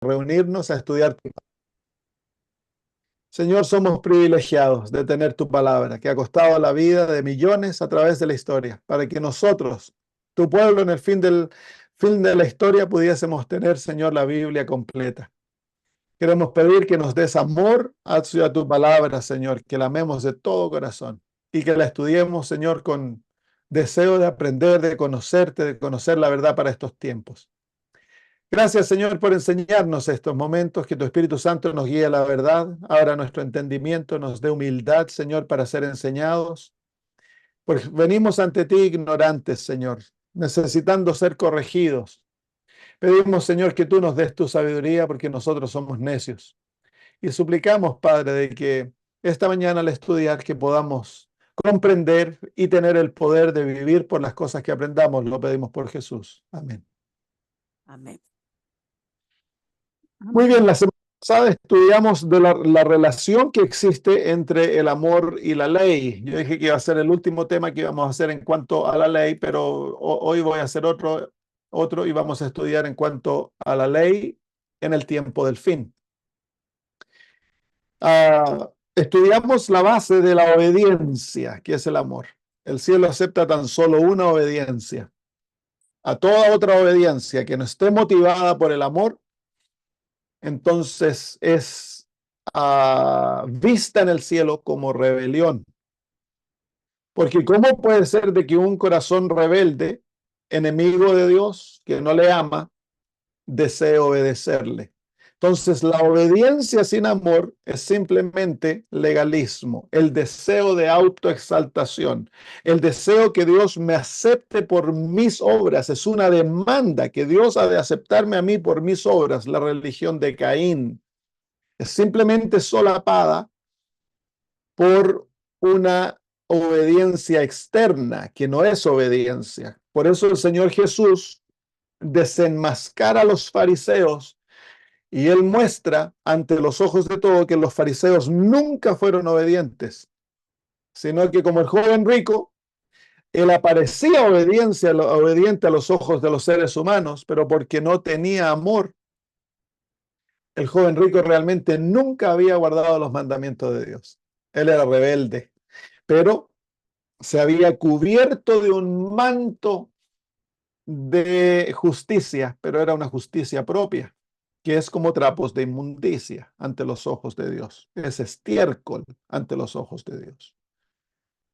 reunirnos a estudiar. Señor, somos privilegiados de tener tu palabra, que ha costado la vida de millones a través de la historia, para que nosotros, tu pueblo, en el fin de la historia, pudiésemos tener, Señor, la Biblia completa. Queremos pedir que nos des amor hacia tu palabra, Señor, que la amemos de todo corazón y que la estudiemos, Señor, con deseo de aprender, de conocerte, de conocer la verdad para estos tiempos. Gracias, Señor, por enseñarnos estos momentos, que tu Espíritu Santo nos guíe a la verdad, abra nuestro entendimiento, nos dé humildad, Señor, para ser enseñados. Porque venimos ante ti ignorantes, Señor, necesitando ser corregidos. Pedimos, Señor, que tú nos des tu sabiduría porque nosotros somos necios. Y suplicamos, Padre, de que esta mañana al estudiar que podamos comprender y tener el poder de vivir por las cosas que aprendamos. Lo pedimos por Jesús. Amén. Amén. Muy bien, la semana pasada estudiamos de la relación que existe entre el amor y la ley. Yo dije que iba a ser el último tema que íbamos a hacer en cuanto a la ley, pero hoy voy a hacer otro y vamos a estudiar en cuanto a la ley en el tiempo del fin. Estudiamos la base de la obediencia, que es el amor. El cielo acepta tan solo una obediencia. A toda otra obediencia que no esté motivada por el amor, entonces es vista en el cielo como rebelión. Porque ¿cómo puede ser de que un corazón rebelde, enemigo de Dios, que no le ama, desee obedecerle? Entonces, la obediencia sin amor es simplemente legalismo, el deseo de autoexaltación, el deseo que Dios me acepte por mis obras. Es una demanda que Dios ha de aceptarme a mí por mis obras, la religión de Caín. Es simplemente solapada por una obediencia externa, que no es obediencia. Por eso el Señor Jesús desenmascara a los fariseos. Y él muestra ante los ojos de todos que los fariseos nunca fueron obedientes, sino que como el joven rico, él aparecía obediente a los ojos de los seres humanos, pero porque no tenía amor, el joven rico realmente nunca había guardado los mandamientos de Dios. Él era rebelde, pero se había cubierto de un manto de justicia, pero era una justicia propia, que es como trapos de inmundicia ante los ojos de Dios. Es estiércol ante los ojos de Dios.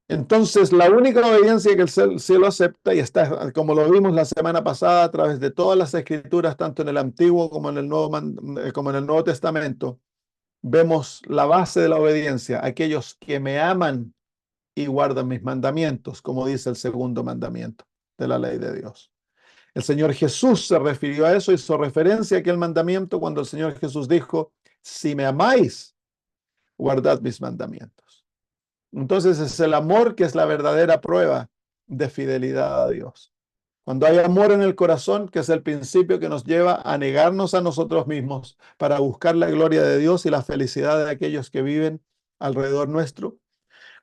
Entonces, la única obediencia que el cielo acepta, y está, como lo vimos la semana pasada, a través de todas las escrituras, tanto en el Antiguo como en el Nuevo Testamento, vemos la base de la obediencia, aquellos que me aman y guardan mis mandamientos, como dice el segundo mandamiento de la ley de Dios. El Señor Jesús se refirió a eso, hizo referencia a aquel mandamiento cuando el Señor Jesús dijo, si me amáis, guardad mis mandamientos. Entonces es el amor que es la verdadera prueba de fidelidad a Dios. Cuando hay amor en el corazón, que es el principio que nos lleva a negarnos a nosotros mismos para buscar la gloria de Dios y la felicidad de aquellos que viven alrededor nuestro.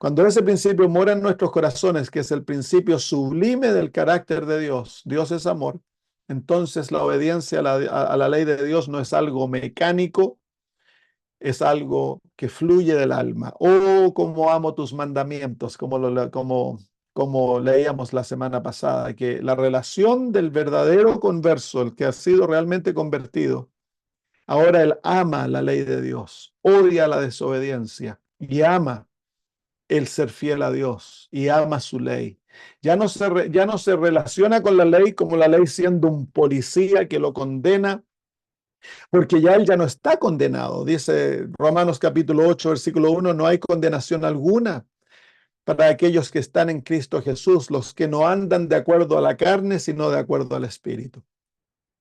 Cuando ese principio mora en nuestros corazones, que es el principio sublime del carácter de Dios, Dios es amor, entonces la obediencia a la ley de Dios no es algo mecánico, es algo que fluye del alma. Oh, cómo amo tus mandamientos, como leíamos la semana pasada, que la relación del verdadero converso, el que ha sido realmente convertido, ahora él ama la ley de Dios, odia la desobediencia y ama el ser fiel a Dios y ama su ley. Ya no se relaciona con la ley como la ley siendo un policía que lo condena, porque ya él ya no está condenado. Dice Romanos capítulo 8, versículo 1, no hay condenación alguna para aquellos que están en Cristo Jesús, los que no andan de acuerdo a la carne, sino de acuerdo al Espíritu.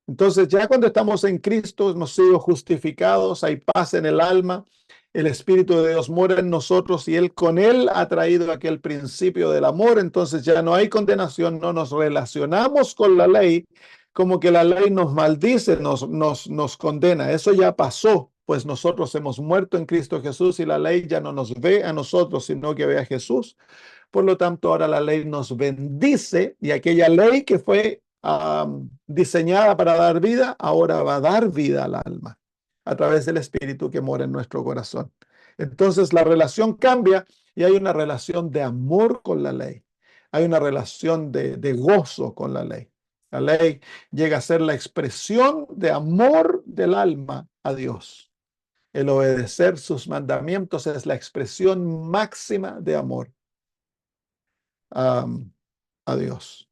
Entonces, ya cuando estamos en Cristo, hemos sido justificados, hay paz en el alma, el Espíritu de Dios mora en nosotros y con Él ha traído aquel principio del amor. Entonces ya no hay condenación, no nos relacionamos con la ley como que la ley nos maldice, nos condena. Eso ya pasó, pues nosotros hemos muerto en Cristo Jesús y la ley ya no nos ve a nosotros, sino que ve a Jesús. Por lo tanto, ahora la ley nos bendice y aquella ley que fue diseñada para dar vida, ahora va a dar vida al alma a través del Espíritu que mora en nuestro corazón. Entonces la relación cambia y hay una relación de amor con la ley. Hay una relación de gozo con la ley. La ley llega a ser la expresión de amor del alma a Dios. El obedecer sus mandamientos es la expresión máxima de amor a Dios.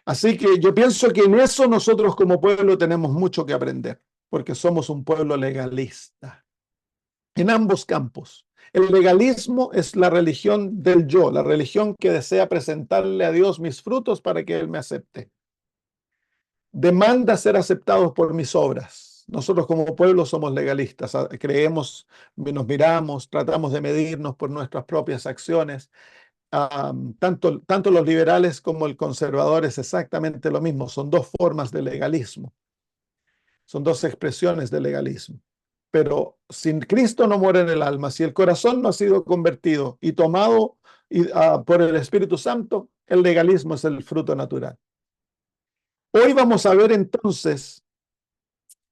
Así que yo pienso que en eso nosotros como pueblo tenemos mucho que aprender, porque somos un pueblo legalista en ambos campos. El legalismo es la religión del yo, la religión que desea presentarle a Dios mis frutos para que Él me acepte. Demanda ser aceptados por mis obras. Nosotros como pueblo somos legalistas, creemos, nos miramos, tratamos de medirnos por nuestras propias acciones. Tanto los liberales como el conservador es exactamente lo mismo. Son dos formas de legalismo. Son dos expresiones de legalismo. Pero si Cristo no muere en el alma, si el corazón no ha sido convertido y tomado por el Espíritu Santo, el legalismo es el fruto natural. Hoy vamos a ver entonces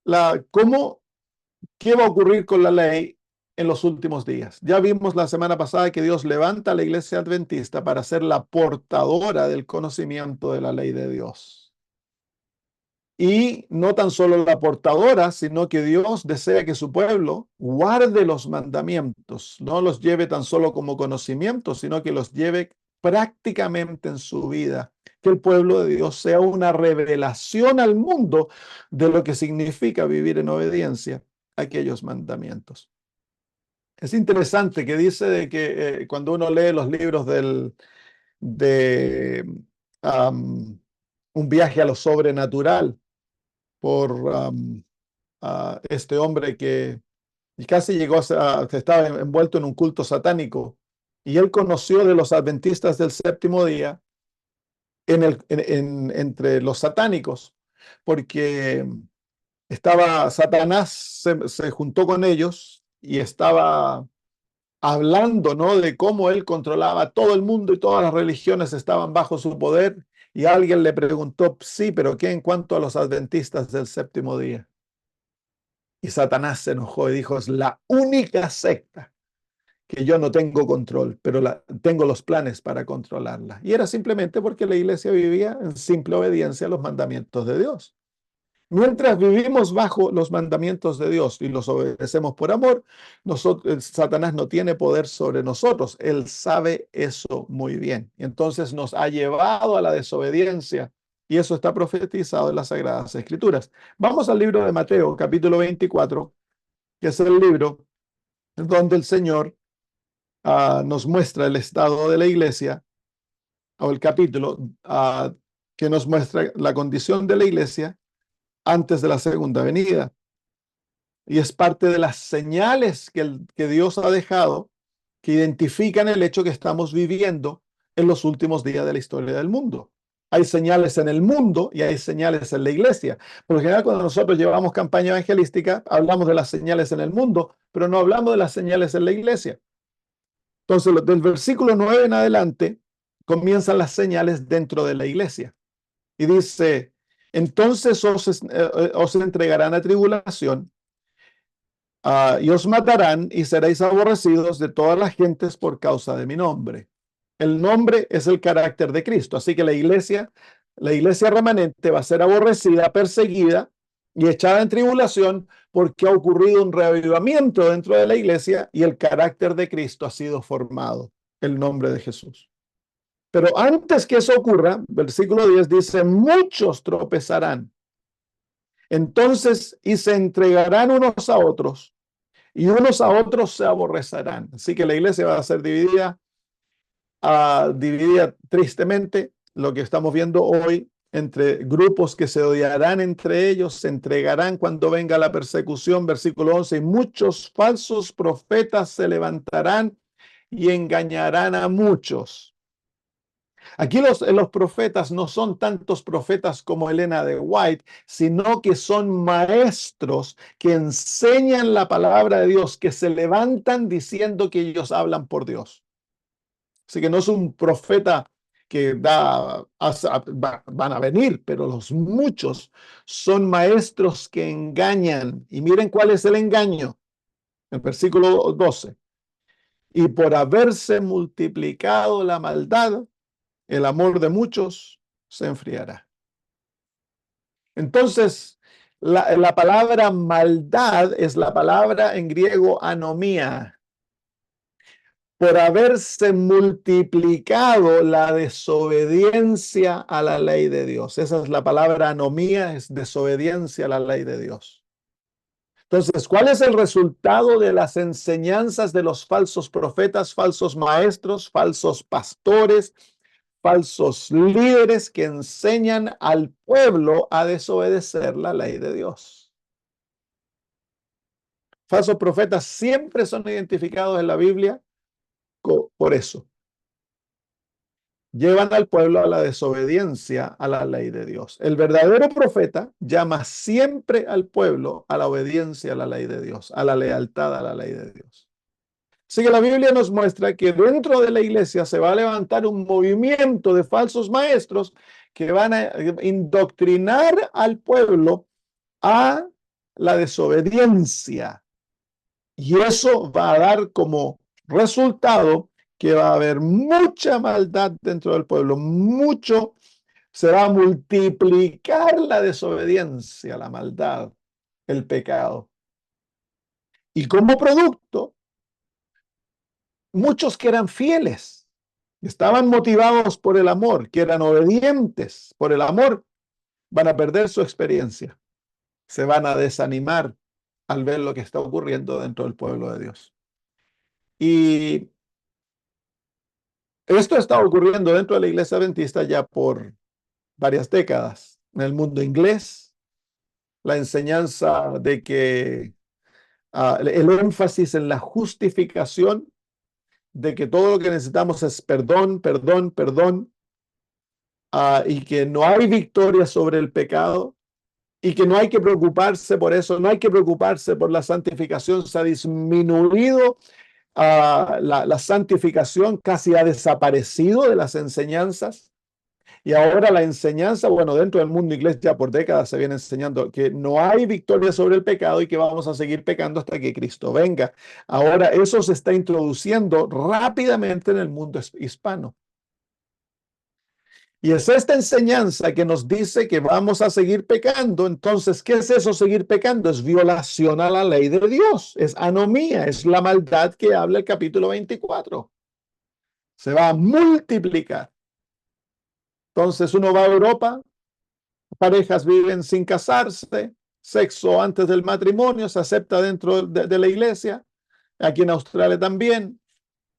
qué va a ocurrir con la ley en los últimos días. Ya vimos la semana pasada que Dios levanta a la iglesia adventista para ser la portadora del conocimiento de la ley de Dios. Y no tan solo la portadora, sino que Dios desea que su pueblo guarde los mandamientos, no los lleve tan solo como conocimiento, sino que los lleve prácticamente en su vida. Que el pueblo de Dios sea una revelación al mundo de lo que significa vivir en obediencia a aquellos mandamientos. Es interesante que dice de que cuando uno lee los libros de un viaje a lo sobrenatural, por este hombre que casi llegó estaba envuelto en un culto satánico, y él conoció de los adventistas del séptimo día entre los satánicos, porque Satanás se juntó con ellos y estaba hablando, ¿no?, de cómo él controlaba todo el mundo y todas las religiones estaban bajo su poder. Y alguien le preguntó, sí, pero ¿qué en cuanto a los adventistas del séptimo día? Y Satanás se enojó y dijo, es la única secta que yo no tengo control, pero tengo los planes para controlarla. Y era simplemente porque la iglesia vivía en simple obediencia a los mandamientos de Dios. Mientras vivimos bajo los mandamientos de Dios y los obedecemos por amor, Satanás no tiene poder sobre nosotros. Él sabe eso muy bien. Y entonces nos ha llevado a la desobediencia. Y eso está profetizado en las Sagradas Escrituras. Vamos al libro de Mateo, capítulo 24, que es el libro donde el Señor nos muestra el estado de la iglesia, o el capítulo que nos muestra la condición de la iglesia antes de la segunda venida. Y es parte de las señales que Dios ha dejado que identifican el hecho que estamos viviendo en los últimos días de la historia del mundo. Hay señales en el mundo y hay señales en la iglesia. Por lo general, cuando nosotros llevamos campaña evangelística, hablamos de las señales en el mundo, pero no hablamos de las señales en la iglesia. Entonces, del versículo 9 en adelante, comienzan las señales dentro de la iglesia. Y dice, entonces os entregarán a tribulación, y os matarán y seréis aborrecidos de todas las gentes por causa de mi nombre. El nombre es el carácter de Cristo. Así que la iglesia remanente va a ser aborrecida, perseguida y echada en tribulación porque ha ocurrido un reavivamiento dentro de la iglesia y el carácter de Cristo ha sido formado, el nombre de Jesús. Pero antes que eso ocurra, versículo 10 dice, muchos tropezarán. Entonces, y se entregarán unos a otros, y unos a otros se aborrecerán. Así que la iglesia va a ser dividida tristemente, lo que estamos viendo hoy, entre grupos que se odiarán entre ellos, se entregarán cuando venga la persecución, versículo 11, y muchos falsos profetas se levantarán y engañarán a muchos. Aquí los profetas no son tantos profetas como Elena de White, sino que son maestros que enseñan la palabra de Dios, que se levantan diciendo que ellos hablan por Dios. Así que no es un profeta van a venir, pero los muchos son maestros que engañan. Y miren cuál es el engaño. El versículo 12. Y por haberse multiplicado la maldad, el amor de muchos se enfriará. Entonces, la palabra maldad es la palabra en griego anomía. Por haberse multiplicado la desobediencia a la ley de Dios. Esa es la palabra anomía, es desobediencia a la ley de Dios. Entonces, ¿cuál es el resultado de las enseñanzas de los falsos profetas, falsos maestros, falsos pastores, falsos líderes que enseñan al pueblo a desobedecer la ley de Dios? Falsos profetas siempre son identificados en la Biblia por eso. Llevan al pueblo a la desobediencia a la ley de Dios. El verdadero profeta llama siempre al pueblo a la obediencia a la ley de Dios, a la lealtad a la ley de Dios. Así que la Biblia nos muestra que dentro de la iglesia se va a levantar un movimiento de falsos maestros que van a indoctrinar al pueblo a la desobediencia. Y eso va a dar como resultado que va a haber mucha maldad dentro del pueblo, se va a multiplicar la desobediencia, la maldad, el pecado. Y como producto, muchos que eran fieles, estaban motivados por el amor, que eran obedientes por el amor, van a perder su experiencia, se van a desanimar al ver lo que está ocurriendo dentro del pueblo de Dios. Y esto está ocurriendo dentro de la iglesia adventista ya por varias décadas. En el mundo inglés, la enseñanza de que el énfasis en la justificación, de que todo lo que necesitamos es perdón, perdón, perdón, y que no hay victoria sobre el pecado, y que no hay que preocuparse por eso, no hay que preocuparse por la santificación. Se ha disminuido la santificación, casi ha desaparecido de las enseñanzas. Y ahora la enseñanza, bueno, dentro del mundo inglés ya por décadas se viene enseñando que no hay victoria sobre el pecado y que vamos a seguir pecando hasta que Cristo venga. Ahora eso se está introduciendo rápidamente en el mundo hispano. Y es esta enseñanza que nos dice que vamos a seguir pecando. Entonces, ¿qué es eso seguir pecando? Es violación a la ley de Dios, es anomía, es la maldad que habla el capítulo 24. Se va a multiplicar. Entonces uno va a Europa, parejas viven sin casarse, sexo antes del matrimonio se acepta dentro de la iglesia, aquí en Australia también.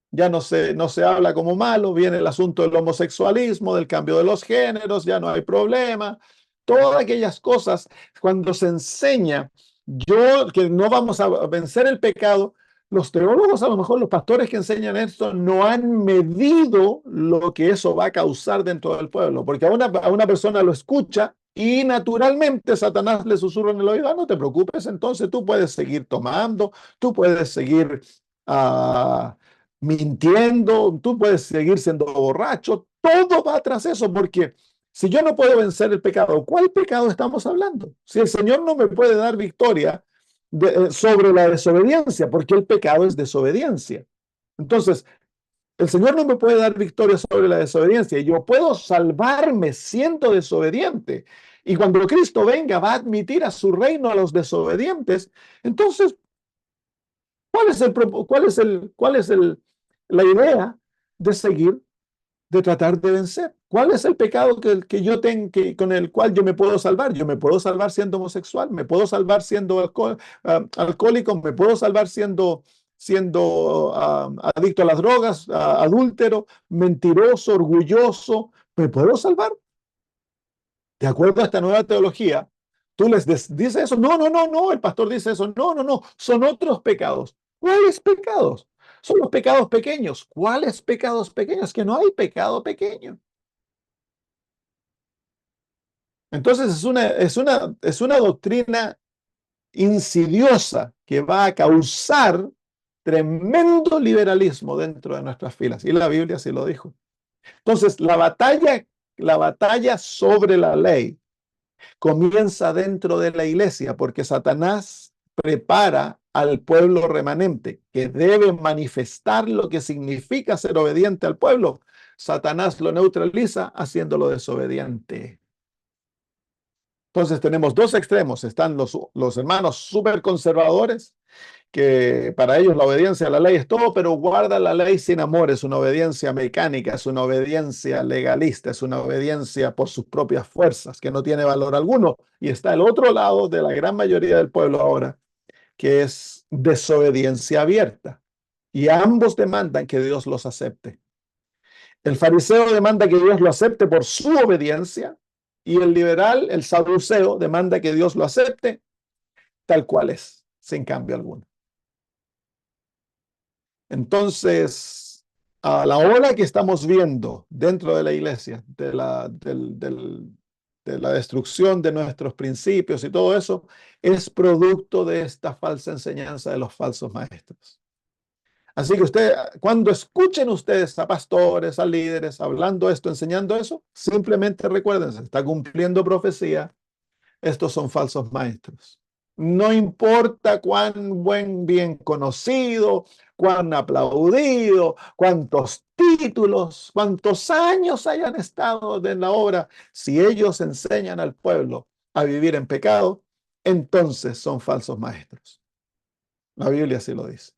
Ya no se habla como malo, viene el asunto del homosexualismo, del cambio de los géneros, ya no hay problema. Todas aquellas cosas, cuando se enseña que no vamos a vencer el pecado, los teólogos, a lo mejor los pastores que enseñan esto, no han medido lo que eso va a causar dentro del pueblo, porque a una persona lo escucha y naturalmente Satanás le susurra en el oído: no te preocupes, entonces tú puedes seguir tomando, tú puedes seguir mintiendo, tú puedes seguir siendo borracho, todo va tras eso, porque si yo no puedo vencer el pecado, ¿cuál pecado estamos hablando? Si el Señor no me puede dar victoria sobre la desobediencia, porque el pecado es desobediencia. Entonces, el Señor no me puede dar victoria sobre la desobediencia. Yo puedo salvarme siendo desobediente. Y cuando Cristo venga, va a admitir a su reino a los desobedientes. Entonces, ¿cuál es la idea de seguir, de tratar de vencer? ¿Cuál es el pecado que yo tengo, con el cual yo me puedo salvar? Yo me puedo salvar siendo homosexual, me puedo salvar siendo alcohólico, me puedo salvar siendo adicto a las drogas, adúltero, mentiroso, orgulloso. ¿Me puedo salvar? De acuerdo a esta nueva teología, tú les dices eso. No, no, no, no. El pastor dice eso. No, no, no. Son otros pecados. ¿Cuáles pecados? Son los pecados pequeños. ¿Cuáles pecados pequeños? Que no hay pecado pequeño. Entonces es una doctrina insidiosa que va a causar tremendo liberalismo dentro de nuestras filas. Y la Biblia sí lo dijo. Entonces, la batalla sobre la ley comienza dentro de la iglesia porque Satanás prepara al pueblo remanente que debe manifestar lo que significa ser obediente al pueblo. Satanás lo neutraliza haciéndolo desobediente. Entonces tenemos dos extremos. Están los hermanos súper conservadores, que para ellos la obediencia a la ley es todo, pero guarda la ley sin amor. Es una obediencia mecánica, es una obediencia legalista, es una obediencia por sus propias fuerzas, que no tiene valor alguno. Y está el otro lado de la gran mayoría del pueblo ahora, que es desobediencia abierta. Y ambos demandan que Dios los acepte. El fariseo demanda que Dios lo acepte por su obediencia y el liberal, el saduceo, demanda que Dios lo acepte tal cual es, sin cambio alguno. Entonces, a la hora que estamos viendo dentro de la iglesia, de la destrucción de nuestros principios y todo eso, es producto de esta falsa enseñanza de los falsos maestros. Así que cuando escuchen ustedes a pastores, a líderes hablando esto, enseñando eso, simplemente recuerden, se está cumpliendo profecía, estos son falsos maestros. No importa cuán bien conocido, cuán aplaudido, cuántos títulos, cuántos años hayan estado en la obra, si ellos enseñan al pueblo a vivir en pecado, entonces son falsos maestros. La Biblia así lo dice.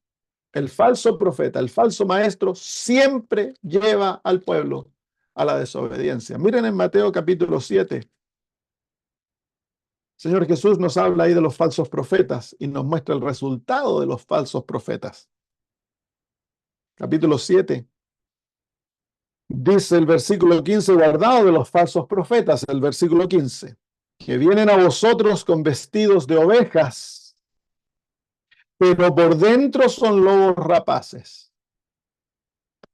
El falso profeta, el falso maestro siempre lleva al pueblo a la desobediencia. Miren en Mateo capítulo 7. Señor Jesús nos habla ahí de los falsos profetas y nos muestra el resultado de los falsos profetas. Capítulo 7. Dice el versículo 15, guardado de los falsos profetas, el versículo 15, que vienen a vosotros con vestidos de ovejas, pero por dentro son lobos rapaces.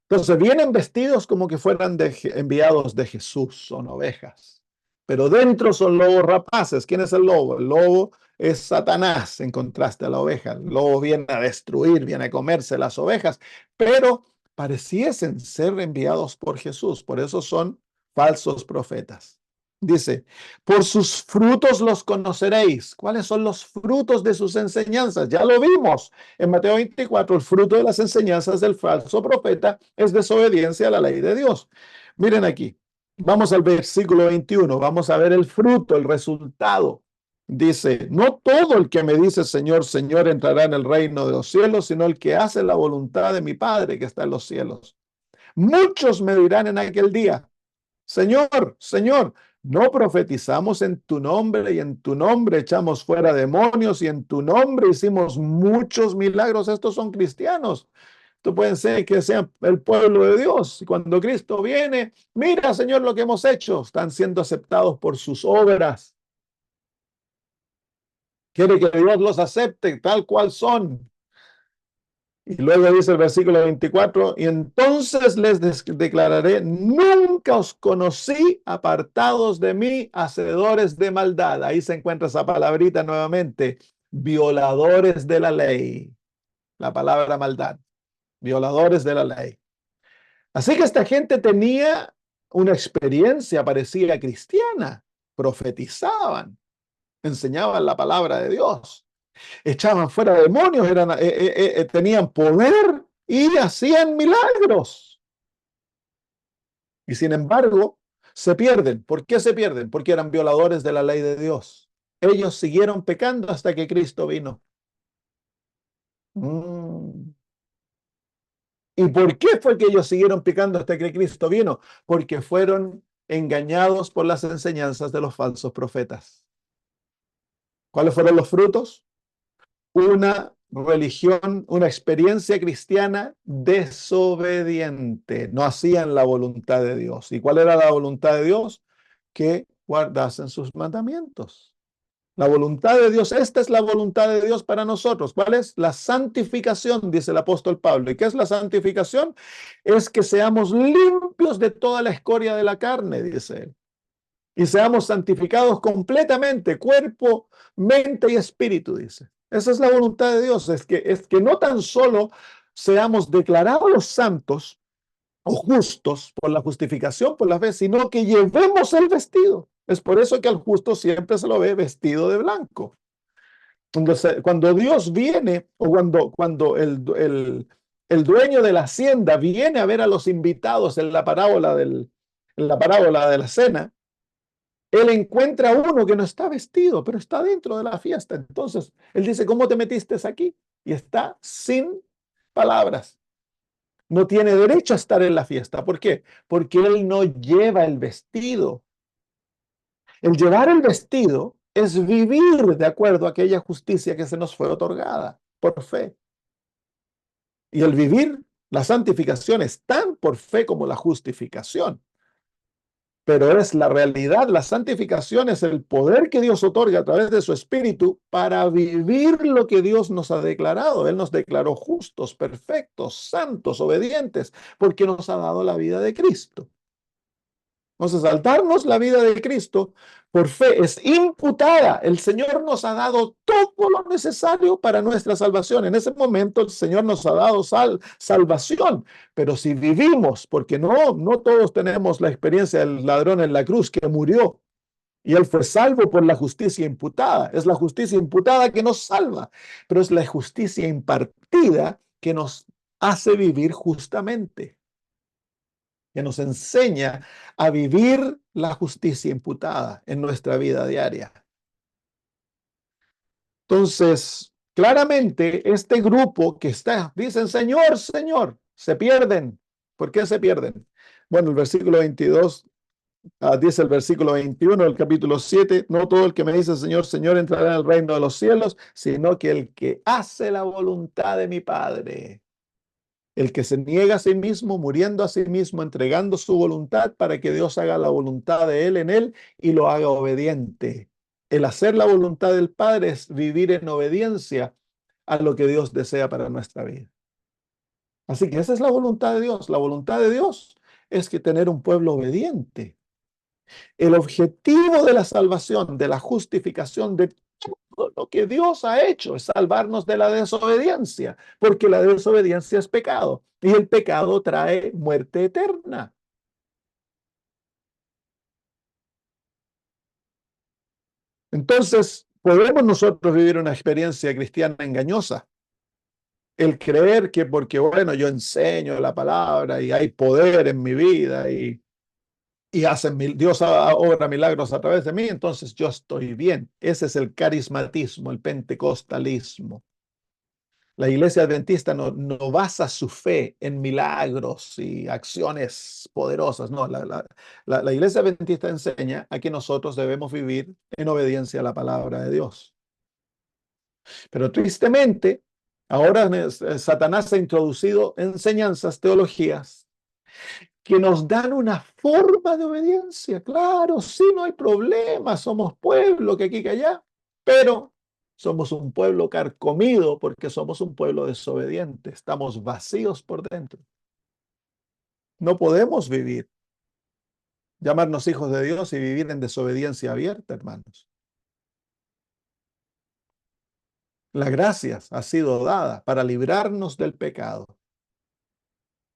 Entonces vienen vestidos como que fueran enviados de Jesús, son ovejas, pero dentro son lobos rapaces. ¿Quién es el lobo? El lobo es Satanás en contraste a la oveja. El lobo viene a destruir, viene a comerse las ovejas, pero pareciesen ser enviados por Jesús, por eso son falsos profetas. Dice, por sus frutos los conoceréis. ¿Cuáles son los frutos de sus enseñanzas? Ya lo vimos en Mateo 24, el fruto de las enseñanzas del falso profeta es desobediencia a la ley de Dios. Miren aquí, vamos al versículo 21, vamos a ver el fruto, el resultado. Dice, no todo el que me dice Señor, Señor entrará en el reino de los cielos, sino el que hace la voluntad de mi Padre que está en los cielos. Muchos me dirán en aquel día, Señor, Señor, no profetizamos en tu nombre y en tu nombre echamos fuera demonios y en tu nombre hicimos muchos milagros. Estos son cristianos. Esto pueden ser que sean el pueblo de Dios. Y cuando Cristo viene, mira, Señor, lo que hemos hecho. Están siendo aceptados por sus obras. Quiere que Dios los acepte tal cual son. Y luego dice el versículo 24, y entonces les declararé, nunca os conocí, apartados de mí, hacedores de maldad. Ahí se encuentra esa palabrita nuevamente, violadores de la ley. La palabra maldad, violadores de la ley. Así que esta gente tenía una experiencia parecida cristiana, profetizaban, enseñaban la palabra de Dios, echaban fuera demonios, tenían poder y hacían milagros. Y sin embargo, se pierden. ¿Por qué se pierden? Porque eran violadores de la ley de Dios. Ellos siguieron pecando hasta que Cristo vino. ¿Y por qué fue que ellos siguieron pecando hasta que Cristo vino? Porque fueron engañados por las enseñanzas de los falsos profetas. ¿Cuáles fueron los frutos? Una religión, una experiencia cristiana desobediente. No hacían la voluntad de Dios. ¿Y cuál era la voluntad de Dios? Que guardasen sus mandamientos. La voluntad de Dios, esta es la voluntad de Dios para nosotros. ¿Cuál es? La santificación, dice el apóstol Pablo. ¿Y qué es la santificación? Es que seamos limpios de toda la escoria de la carne, dice él. Y seamos santificados completamente, cuerpo, mente y espíritu, dice. Esa es la voluntad de Dios, es que no tan solo seamos declarados santos, o justos por la justificación, por la fe, sino que llevemos el vestido. Es por eso que al justo siempre se lo ve vestido de blanco. Cuando Dios viene, o cuando el dueño de la hacienda viene a ver a los invitados en en la parábola de la cena, él encuentra a uno que no está vestido, pero está dentro de la fiesta. Entonces, él dice, ¿cómo te metiste aquí? Y está sin palabras. No tiene derecho a estar en la fiesta. ¿Por qué? Porque él no lleva el vestido. El llevar el vestido es vivir de acuerdo a aquella justicia que se nos fue otorgada por fe. Y el vivir la santificación es tan por fe como la justificación. Pero es la realidad, la santificación es el poder que Dios otorga a través de su Espíritu para vivir lo que Dios nos ha declarado. Él nos declaró justos, perfectos, santos, obedientes, porque nos ha dado la vida de Cristo. Entonces, al darnos la vida de Cristo, por fe es imputada. El Señor nos ha dado todo lo necesario para nuestra salvación. En ese momento el Señor nos ha dado salvación. Pero si vivimos, porque no todos tenemos la experiencia del ladrón en la cruz que murió y él fue salvo por la justicia imputada. Es la justicia imputada que nos salva, pero es la justicia impartida que nos hace vivir justamente, que nos enseña a vivir la justicia imputada en nuestra vida diaria. Entonces, claramente, este grupo que dicen, Señor, Señor, se pierden. ¿Por qué se pierden? Bueno, el versículo 22 dice el versículo 21 del capítulo 7, no todo el que me dice Señor, Señor entrará en el reino de los cielos, sino que el que hace la voluntad de mi Padre. El que se niega a sí mismo, muriendo a sí mismo, entregando su voluntad para que Dios haga la voluntad de él en él y lo haga obediente. El hacer la voluntad del Padre es vivir en obediencia a lo que Dios desea para nuestra vida. Así que esa es la voluntad de Dios. La voluntad de Dios es que tener un pueblo obediente. El objetivo de la salvación, de la justificación, de todo lo que Dios ha hecho es salvarnos de la desobediencia, porque la desobediencia es pecado y el pecado trae muerte eterna. Entonces, podemos nosotros vivir una experiencia cristiana engañosa. El creer que porque, bueno, yo enseño la palabra y hay poder en mi vida y Dios obra milagros a través de mí, entonces yo estoy bien. Ese es el carismatismo, el pentecostalismo. La iglesia adventista no basa su fe en milagros y acciones poderosas. No, la iglesia adventista enseña a que nosotros debemos vivir en obediencia a la palabra de Dios. Pero tristemente, ahora Satanás ha introducido enseñanzas, teologías que nos dan una forma de obediencia. Claro, sí, no hay problema, somos pueblo que aquí que allá, pero somos un pueblo carcomido porque somos un pueblo desobediente, estamos vacíos por dentro. No podemos vivir, llamarnos hijos de Dios y vivir en desobediencia abierta, hermanos. La gracia ha sido dada para librarnos del pecado.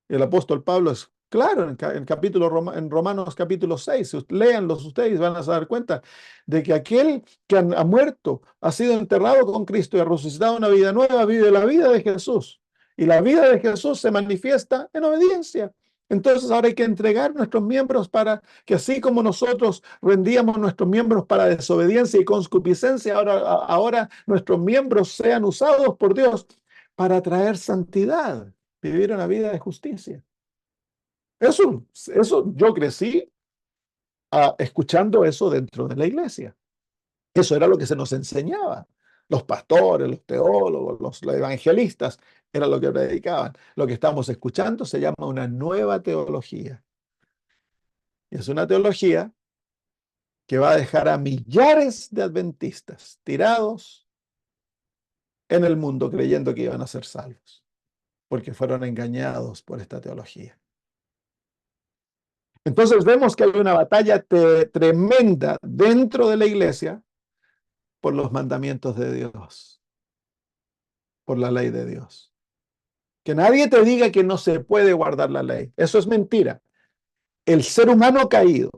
El apóstol Pablo es claro en Romanos capítulo 6. Léanlos ustedes, van a dar cuenta de que aquel que ha muerto, ha sido enterrado con Cristo y ha resucitado una vida nueva, vive la vida de Jesús. Y la vida de Jesús se manifiesta en obediencia. Entonces ahora hay que entregar nuestros miembros para que así como nosotros rendíamos nuestros miembros para desobediencia y concupiscencia, ahora nuestros miembros sean usados por Dios para traer santidad, vivir una vida de justicia. Eso yo crecí escuchando eso dentro de la iglesia. Eso era lo que se nos enseñaba. Los pastores, los teólogos, los evangelistas, era lo que predicaban. Lo que estamos escuchando se llama una nueva teología. Y es una teología que va a dejar a millares de adventistas tirados en el mundo creyendo que iban a ser salvos, porque fueron engañados por esta teología. Entonces vemos que hay una batalla tremenda dentro de la iglesia por los mandamientos de Dios, por la ley de Dios, Que nadie te diga que no se puede guardar la ley. Eso es mentira. El ser humano caído,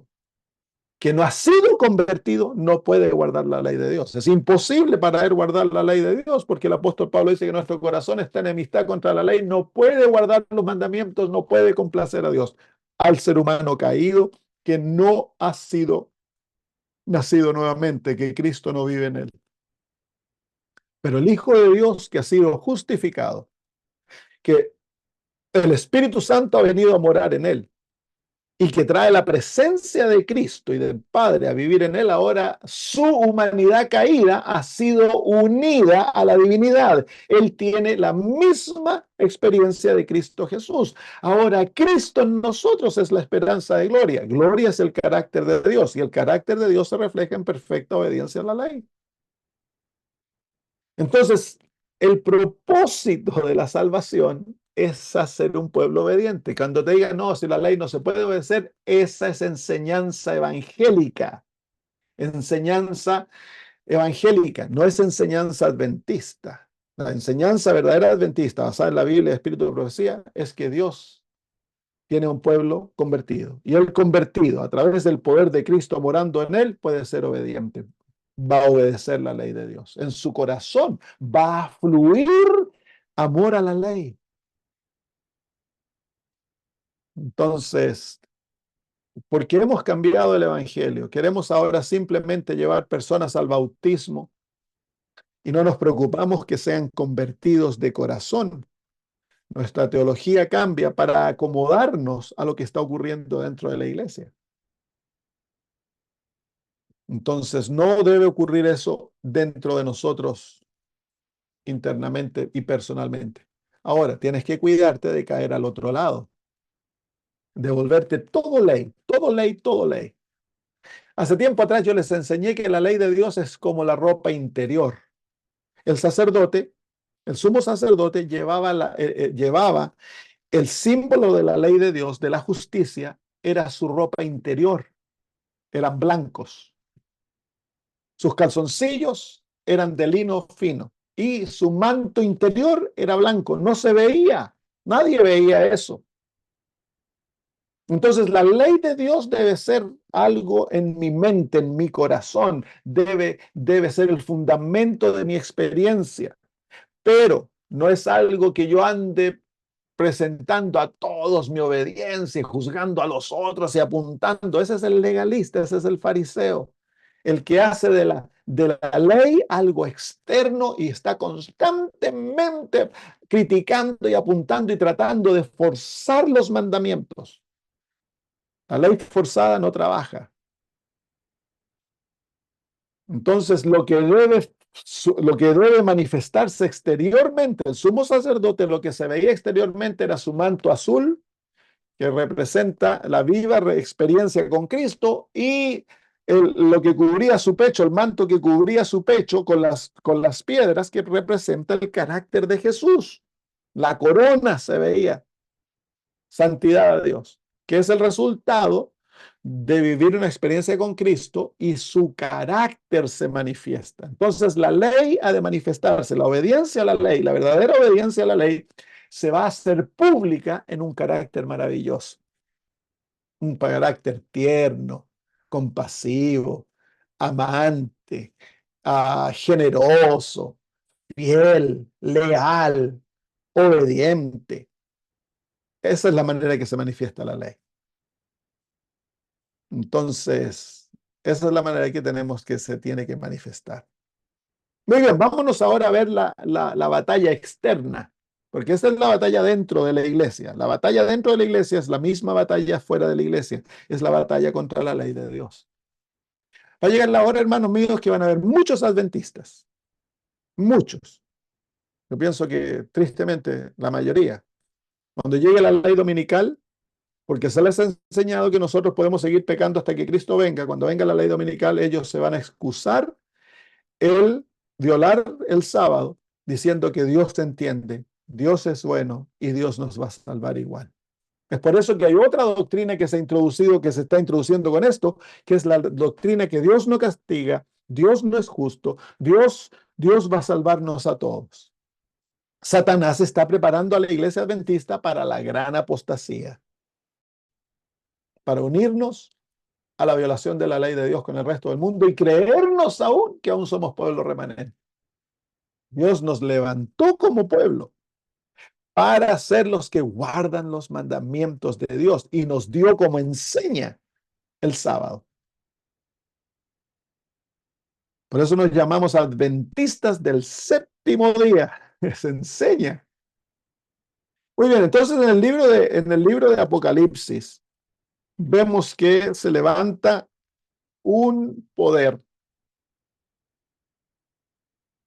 que no ha sido convertido, no puede guardar la ley de Dios. Es imposible para él guardar la ley de Dios, porque el apóstol Pablo dice que nuestro corazón está en enemistad contra la ley, no puede guardar los mandamientos, no puede complacer a Dios. Al ser humano caído, que no ha sido nacido nuevamente, que Cristo no vive en él. Pero el Hijo de Dios que ha sido justificado, que el Espíritu Santo ha venido a morar en él, y que trae la presencia de Cristo y del Padre a vivir en él, ahora su humanidad caída ha sido unida a la divinidad. Él tiene la misma experiencia de Cristo Jesús. Ahora Cristo en nosotros es la esperanza de gloria. Gloria es el carácter de Dios, y el carácter de Dios se refleja en perfecta obediencia a la ley. Entonces, el propósito de la salvación es hacer un pueblo obediente. Cuando te digan, no, si la ley no se puede obedecer, esa es enseñanza evangélica. Enseñanza evangélica, no es enseñanza adventista. La enseñanza verdadera adventista, basada en la Biblia y Espíritu de profecía, es que Dios tiene un pueblo convertido. Y el convertido, a través del poder de Cristo morando en él, puede ser obediente. Va a obedecer la ley de Dios. En su corazón va a fluir amor a la ley. Entonces, porque hemos cambiado el evangelio, queremos ahora simplemente llevar personas al bautismo y no nos preocupamos que sean convertidos de corazón. Nuestra teología cambia para acomodarnos a lo que está ocurriendo dentro de la iglesia. Entonces, no debe ocurrir eso dentro de nosotros internamente y personalmente. Ahora, tienes que cuidarte de caer al otro lado, de volverte todo ley, todo ley, todo ley. Hace tiempo atrás yo les enseñé que la ley de Dios es como la ropa interior. El sacerdote, el sumo sacerdote llevaba el símbolo de la ley de Dios, de la justicia, era su ropa interior, eran blancos. Sus calzoncillos eran de lino fino y su manto interior era blanco. No se veía, nadie veía eso. Entonces la ley de Dios debe ser algo en mi mente, en mi corazón, debe ser el fundamento de mi experiencia, pero no es algo que yo ande presentando a todos mi obediencia y juzgando a los otros y apuntando. Ese es el legalista, ese es el fariseo, el que hace de la ley algo externo y está constantemente criticando y apuntando y tratando de forzar los mandamientos. La ley forzada no trabaja. Entonces, lo que debe manifestarse exteriormente, el sumo sacerdote, lo que se veía exteriormente era su manto azul, que representa la viva experiencia con Cristo, y lo que cubría su pecho, el manto que cubría su pecho con las piedras, que representa el carácter de Jesús. La corona se veía, santidad de Dios, que es el resultado de vivir una experiencia con Cristo y su carácter se manifiesta. Entonces la ley ha de manifestarse, la obediencia a la ley, la verdadera obediencia a la ley se va a hacer pública en un carácter maravilloso, un carácter tierno, compasivo, amante, generoso, fiel, leal, obediente. Esa es la manera que se manifiesta la ley. Entonces, esa es la manera que tenemos que se tiene que manifestar. Muy bien, vámonos ahora a ver la batalla externa, porque esta es la batalla dentro de la iglesia. La batalla dentro de la iglesia es la misma batalla fuera de la iglesia, es la batalla contra la ley de Dios. Va a llegar la hora, hermanos míos, que van a haber muchos adventistas, muchos. Yo pienso que tristemente la mayoría. Cuando llegue la ley dominical, porque se les ha enseñado que nosotros podemos seguir pecando hasta que Cristo venga. Cuando venga la ley dominical, ellos se van a excusar el violar el sábado, diciendo que Dios te entiende, Dios es bueno y Dios nos va a salvar igual. Es por eso que hay otra doctrina que se ha introducido, que se está introduciendo con esto, que es la doctrina que Dios no castiga, Dios no es justo, Dios va a salvarnos a todos. Satanás está preparando a la iglesia adventista para la gran apostasía, para unirnos a la violación de la ley de Dios con el resto del mundo y creernos aún que aún somos pueblo remanente. Dios nos levantó como pueblo para ser los que guardan los mandamientos de Dios y nos dio como enseña el sábado. Por eso nos llamamos adventistas del séptimo día. Se enseña. Muy bien, entonces en el libro de Apocalipsis vemos que se levanta un poder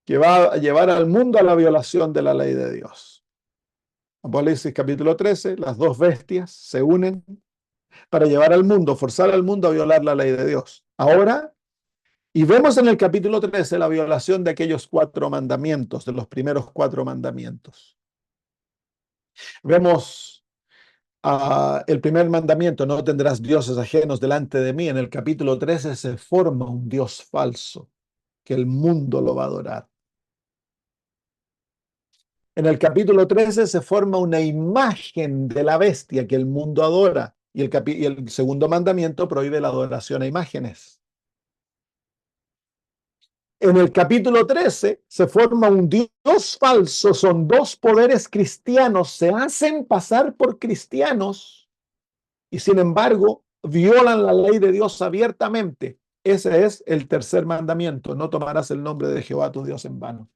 que va a llevar al mundo a la violación de la ley de Dios. Apocalipsis capítulo 13, las dos bestias se unen para llevar al mundo, forzar al mundo a violar la ley de Dios. Ahora, y vemos en el capítulo 13 la violación de aquellos 4 mandamientos, de los primeros 4 mandamientos. Vemos el primer mandamiento, no tendrás dioses ajenos delante de mí. En el capítulo 13 se forma un Dios falso que el mundo lo va a adorar. En el capítulo 13 se forma una imagen de la bestia que el mundo adora. Y el segundo mandamiento prohíbe la adoración a imágenes. En el capítulo 13 se forma un Dios falso, son 2 poderes cristianos, se hacen pasar por cristianos y sin embargo violan la ley de Dios abiertamente. Ese es el tercer mandamiento, no tomarás el nombre de Jehová tu Dios en vano.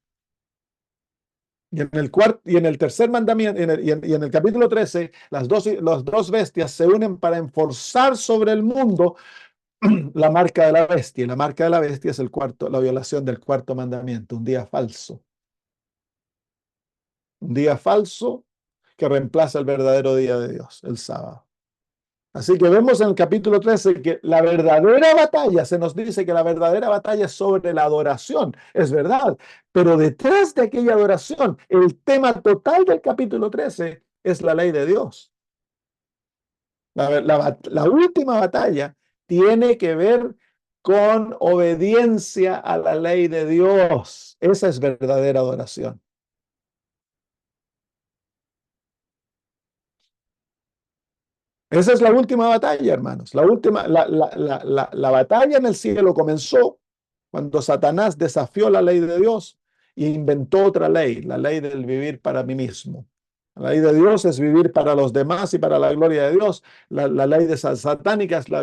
Y en el tercer mandamiento, y en el capítulo 13, las dos bestias se unen para enforzar sobre el mundo la marca de la bestia. Y la marca de la bestia es la violación del cuarto mandamiento, un día falso. Un día falso que reemplaza el verdadero día de Dios, el sábado. Así que vemos en el capítulo 13 que la verdadera batalla, se nos dice que la verdadera batalla es sobre la adoración, es verdad, pero detrás de aquella adoración, el tema total del capítulo 13 es la ley de Dios. La última batalla tiene que ver con obediencia a la ley de Dios. Esa es verdadera adoración. Esa es la última batalla, hermanos. La batalla en el cielo comenzó cuando Satanás desafió la ley de Dios e inventó otra ley, la ley del vivir para mí mismo. La ley de Dios es vivir para los demás y para la gloria de Dios. La ley satánica es la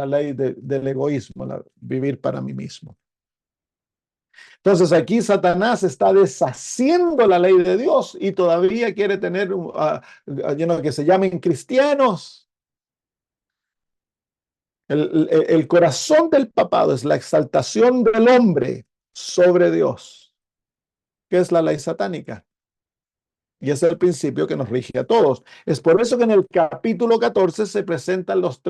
ley del egoísmo, vivir para mí mismo. Entonces aquí Satanás está deshaciendo la ley de Dios y todavía quiere tener que se llamen cristianos. El corazón del papado es la exaltación del hombre sobre Dios, que es la ley satánica. Y es el principio que nos rige a todos. Es por eso que en el capítulo 14 se presentan los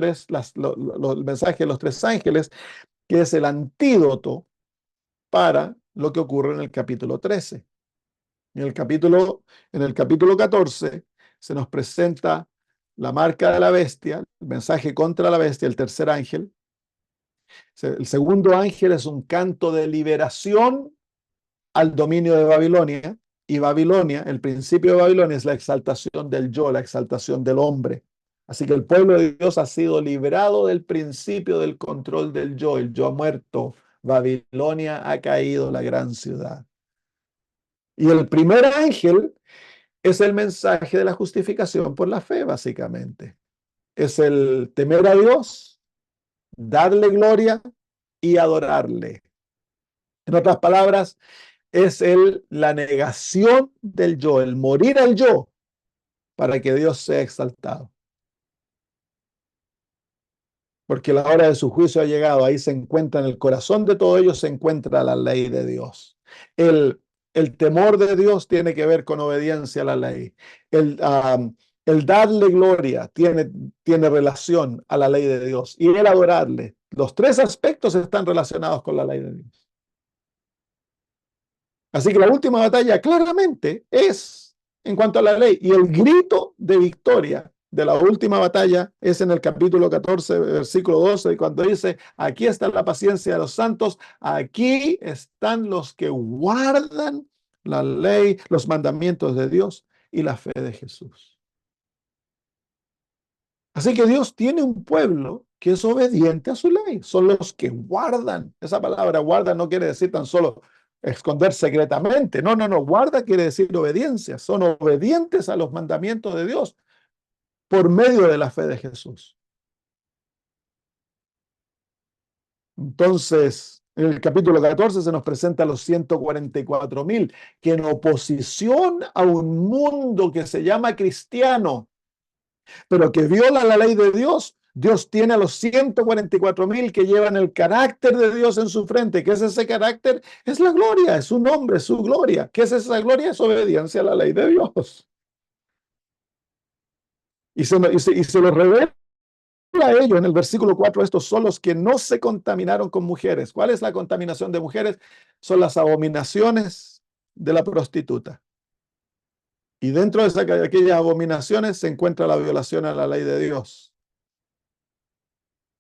mensajes de los 3 ángeles, que es el antídoto para lo que ocurre en el capítulo 13. En el capítulo 14 se nos presenta la marca de la bestia, el mensaje contra la bestia, el tercer ángel. El segundo ángel es un canto de liberación al dominio de Babilonia. Y Babilonia, el principio de Babilonia es la exaltación del yo, la exaltación del hombre. Así que el pueblo de Dios ha sido liberado del principio del control del yo. El yo ha muerto. Babilonia ha caído, la gran ciudad. Y el primer ángel es el mensaje de la justificación por la fe, básicamente. Es el temer a Dios, darle gloria y adorarle. En otras palabras, es la negación del yo, el morir al yo para que Dios sea exaltado. Porque la hora de su juicio ha llegado, ahí se encuentra en el corazón de todo ello, se encuentra la ley de Dios. El temor de Dios tiene que ver con obediencia a la ley. El darle gloria tiene relación a la ley de Dios. Y el adorarle. Los 3 aspectos están relacionados con la ley de Dios. Así que la última batalla claramente es en cuanto a la ley. Y el grito de victoria de la última batalla es en el capítulo 14, versículo 12, cuando dice, aquí está la paciencia de los santos, aquí están los que guardan la ley, los mandamientos de Dios y la fe de Jesús. Así que Dios tiene un pueblo que es obediente a su ley. Son los que guardan. Esa palabra guarda no quiere decir tan solo esconder secretamente. No, no, no. Guarda quiere decir obediencia. Son obedientes a los mandamientos de Dios por medio de la fe de Jesús. Entonces, en el capítulo 14 se nos presenta a los 144,000 que en oposición a un mundo que se llama cristiano, pero que viola la ley de Dios, Dios tiene a los 144,000 que llevan el carácter de Dios en su frente. ¿Qué es ese carácter? Es la gloria, es su nombre, es su gloria. ¿Qué es esa gloria? Es obediencia a la ley de Dios. Y se lo revela a ellos en el versículo 4. Estos son los que no se contaminaron con mujeres. ¿Cuál es la contaminación de mujeres? Son las abominaciones de la prostituta. Y dentro de aquellas abominaciones se encuentra la violación a la ley de Dios.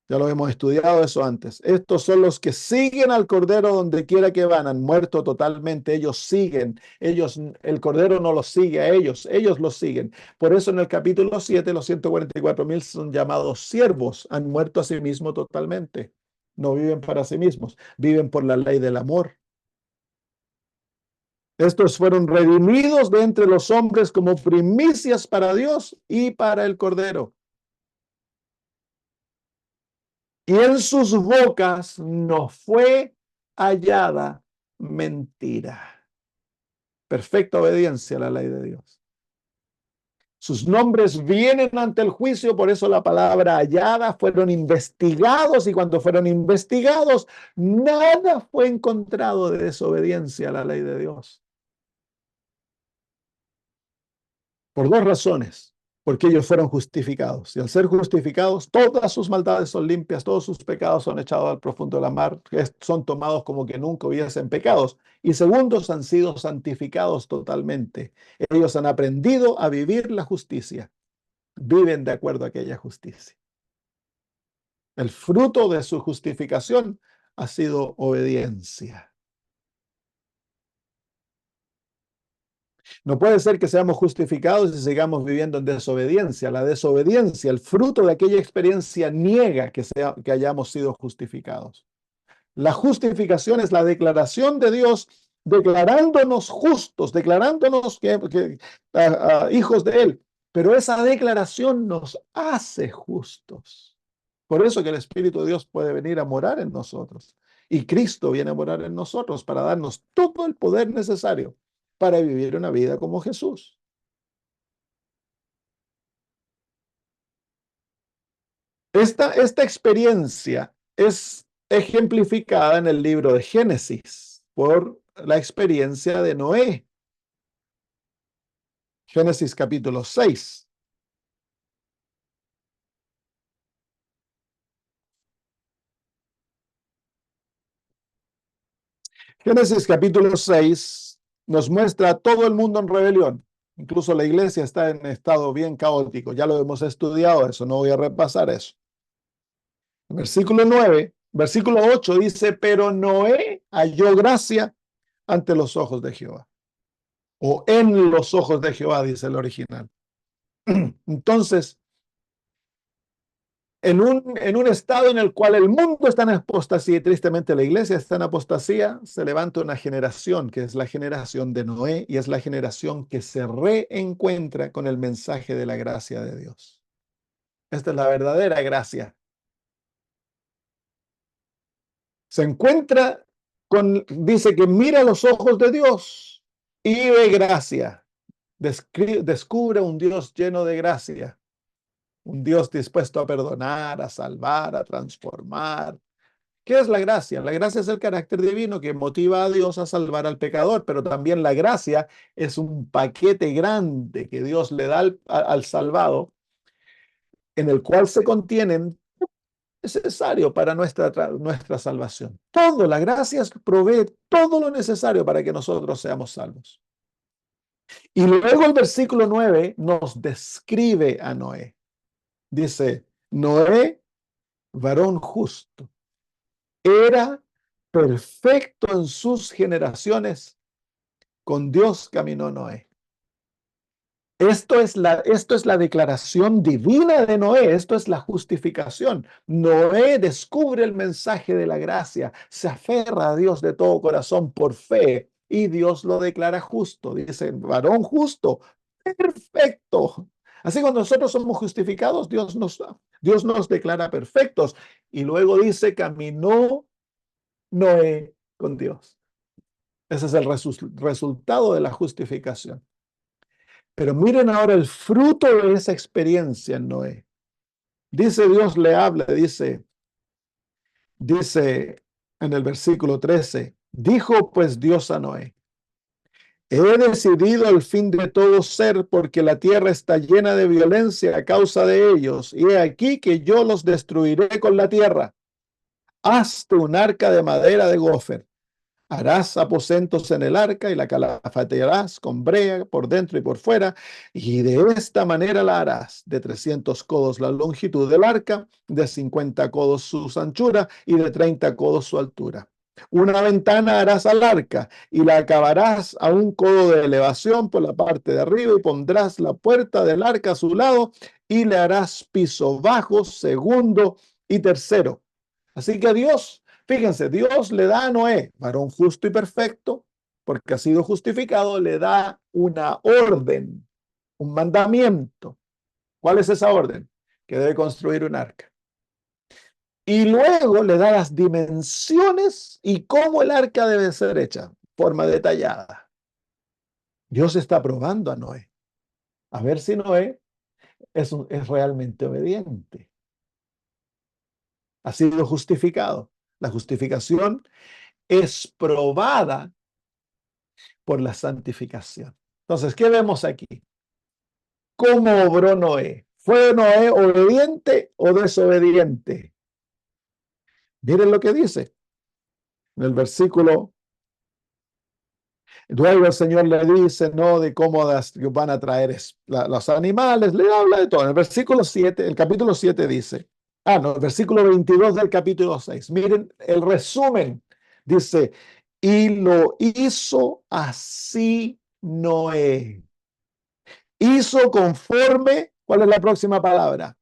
Ya lo hemos estudiado eso antes. Estos son los que siguen al Cordero donde quiera que van. Han muerto totalmente. Ellos siguen. El Cordero no los sigue a ellos. Ellos los siguen. Por eso en el capítulo 7, los 144,000 son llamados siervos. Han muerto a sí mismos totalmente. No viven para sí mismos. Viven por la ley del amor. Estos fueron redimidos de entre los hombres como primicias para Dios y para el Cordero. Y en sus bocas no fue hallada mentira. Perfecta obediencia a la ley de Dios. Sus nombres vienen ante el juicio, por eso la palabra hallada, fueron investigados, y cuando fueron investigados, nada fue encontrado de desobediencia a la ley de Dios. Por dos razones. Porque ellos fueron justificados. Y al ser justificados, todas sus maldades son limpias, todos sus pecados son echados al profundo de la mar, son tomados como que nunca hubiesen pecados. Y segundos, han sido santificados totalmente. Ellos han aprendido a vivir la justicia. Viven de acuerdo a aquella justicia. El fruto de su justificación ha sido obediencia. No puede ser que seamos justificados y sigamos viviendo en desobediencia. La desobediencia, el fruto de aquella experiencia, niega que hayamos sido justificados. La justificación es la declaración de Dios declarándonos justos, declarándonos hijos de Él. Pero esa declaración nos hace justos. Por eso que el Espíritu de Dios puede venir a morar en nosotros. Y Cristo viene a morar en nosotros para darnos todo el poder necesario para vivir una vida como Jesús. Esta experiencia es ejemplificada en el libro de Génesis por la experiencia de Noé. Génesis capítulo 6. Génesis capítulo 6 nos muestra a todo el mundo en rebelión. Incluso la iglesia está en estado bien caótico. Ya lo hemos estudiado eso, no voy a repasar eso. Versículo 9, versículo 8 dice, pero Noé halló gracia ante los ojos de Jehová. O en los ojos de Jehová, dice el original. Entonces, en un estado en el cual el mundo está en apostasía y tristemente la iglesia está en apostasía, se levanta una generación que es la generación de Noé y es la generación que se reencuentra con el mensaje de la gracia de Dios. Esta es la verdadera gracia. Se encuentra dice que mira los ojos de Dios y ve gracia. Descubre un Dios lleno de gracia. Un Dios dispuesto a perdonar, a salvar, a transformar. ¿Qué es la gracia? La gracia es el carácter divino que motiva a Dios a salvar al pecador, pero también la gracia es un paquete grande que Dios le da al salvado, en el cual se contienen necesario para nuestra salvación. Todo, la gracia provee todo lo necesario para que nosotros seamos salvos. Y luego el versículo 9 nos describe a Noé. Dice, Noé, varón justo, era perfecto en sus generaciones, Con Dios caminó Noé. Esto es la declaración divina de Noé, esto es la justificación. Noé descubre el mensaje de la gracia, se aferra a Dios de todo corazón por fe y Dios lo declara justo. Dice, varón justo, perfecto. Así cuando nosotros somos justificados, Dios nos declara perfectos. Y luego dice, caminó Noé con Dios. Ese es el resultado de la justificación. Pero miren ahora el fruto de esa experiencia en Noé. Dice Dios le habla, dice en el versículo 13, dijo pues Dios a Noé, he decidido el fin de todo ser porque la tierra está llena de violencia a causa de ellos, y he aquí que yo los destruiré con la tierra. Hazte un arca de madera de gofer. Harás aposentos en el arca y la calafatearás con brea por dentro y por fuera, y de esta manera la harás: de 300 codos la longitud del arca, de 50 codos su anchura y de 30 codos su altura. Una ventana harás al arca y la acabarás a 1 codo de elevación por la parte de arriba, y pondrás la puerta del arca a su lado y le harás piso bajo, segundo y tercero. Así que fíjense, Dios le da a Noé, varón justo y perfecto, porque ha sido justificado, le da una orden, un mandamiento. ¿Cuál es esa orden? Que debe construir un arca. Y luego le da las dimensiones y cómo el arca debe ser hecha, forma detallada. Dios está probando a Noé, a ver si Noé es realmente obediente. Ha sido justificado. La justificación es probada por la santificación. Entonces, ¿qué vemos aquí? ¿Cómo obró Noé? ¿Fue Noé obediente o desobediente? Miren lo que dice en el versículo. Luego el Señor le dice, ¿no? De cómo van a traer los animales, le habla de todo. En el versículo 7, el capítulo 7 dice, no, el versículo 22 del capítulo 6. Miren el resumen. Dice, y lo hizo así Noé. Hizo conforme, ¿cuál es la próxima palabra?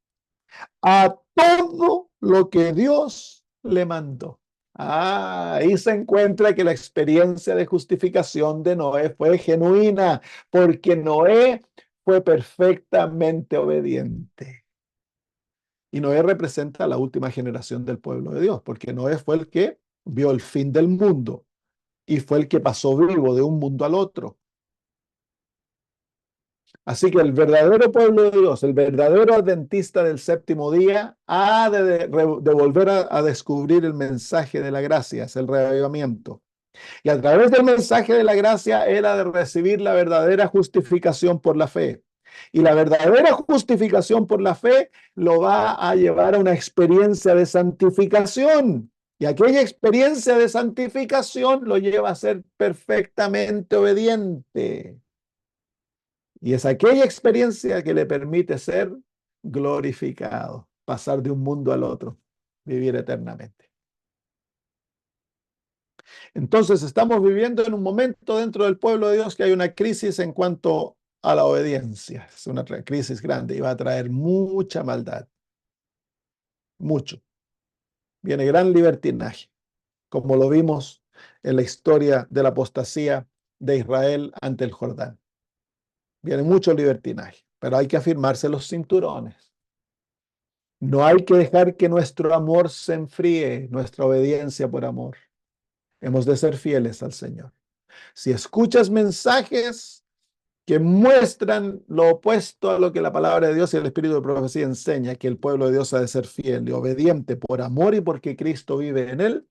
A todo lo que Dios le mandó. Ahí se encuentra que la experiencia de justificación de Noé fue genuina, porque Noé fue perfectamente obediente. Y Noé representa a la última generación del pueblo de Dios, porque Noé fue el que vio el fin del mundo y fue el que pasó vivo de un mundo al otro. Así que el verdadero pueblo de Dios, el verdadero adventista del séptimo día, ha de volver a descubrir el mensaje de la gracia, es el reavivamiento. Y a través del mensaje de la gracia era de recibir la verdadera justificación por la fe. Y la verdadera justificación por la fe lo va a llevar a una experiencia de santificación. Y aquella experiencia de santificación lo lleva a ser perfectamente obediente. Y es aquella experiencia que le permite ser glorificado, pasar de un mundo al otro, vivir eternamente. Entonces estamos viviendo en un momento dentro del pueblo de Dios que hay una crisis en cuanto a la obediencia. Es una crisis grande y va a traer mucha maldad. Mucho. Viene gran libertinaje, como lo vimos en la historia de la apostasía de Israel ante el Jordán. Viene mucho libertinaje, pero hay que afirmarse los cinturones. No hay que dejar que nuestro amor se enfríe, nuestra obediencia por amor. Hemos de ser fieles al Señor. Si escuchas mensajes que muestran lo opuesto a lo que la palabra de Dios y el Espíritu de profecía enseña, que el pueblo de Dios ha de ser fiel y obediente por amor y porque Cristo vive en él,